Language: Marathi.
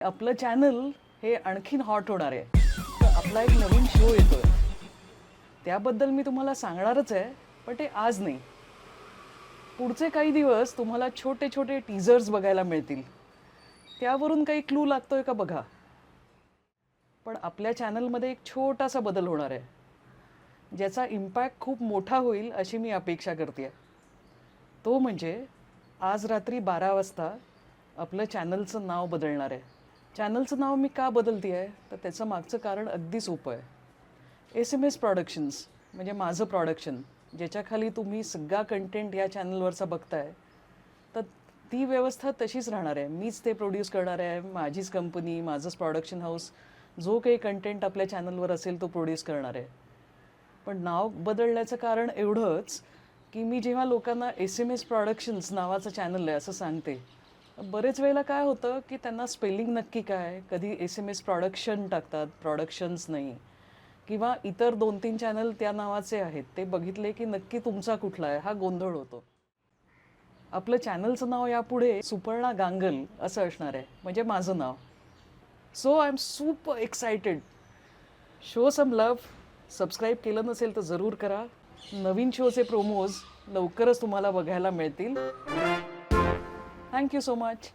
आपलं चॅनल हे आणखीन हॉट होणार आहे. तर आपला एक नवीन शो येतोय. त्याबद्दल मी तुम्हाला सांगणारच आहे, पण ते आज नाही. पुढचे काही दिवस तुम्हाला छोटे छोटे टीझर्स बघायला मिळतील. त्यावरून काही क्लू लागतोय का बघा. पण आपल्या चॅनलमध्ये एक छोटासा बदल होणार आहे, ज्याचा इम्पॅक्ट खूप मोठा होईल अशी मी अपेक्षा करते. तो म्हणजे आज रात्री 12 वाजता आपलं चॅनलचं नाव बदलणार आहे. चॅनलचं नाव मी का बदलते आहे, तर त्याचं मागचं कारण अगदी सोपं आहे. SMS प्रोडक्शन्स म्हणजे माझं प्रोडक्शन, ज्याच्याखाली तुम्ही सगळा कंटेंट या चॅनलवरचा बघताय, तर ती व्यवस्था तशीच राहणार आहे. मीच ते प्रोड्यूस करणार आहे. माझीच कंपनी, माझंच प्रोडक्शन हाऊस जो काही कंटेंट आपल्या चॅनलवर असेल तो प्रोड्यूस करणार आहे. पण नाव बदलण्याचं कारण एवढंच की मी जेव्हा लोकांना SMS प्रोडक्शन्स नावाचं चॅनल आहे असं सांगते, बरेच वेळेला काय होतं की त्यांना स्पेलिंग नक्की काय, कधी SMS प्रोडक्शन टाकतात, प्रोडक्शन्स नाही, किंवा इतर 2-3 चॅनल त्या नावाचे आहेत ते बघितले की नक्की तुमचा कुठला आहे हा गोंधळ होतो. आपलं चॅनलचं नाव यापुढे सुपर्णा गांगल असं असणार आहे, म्हणजे माझं नाव. So I am super excited. Show some love. Subscribe केलं नसेल तर जरूर करा. नवीन शोचे प्रोमोज लवकरच तुम्हाला बघायला मिळतील. Thank you so much.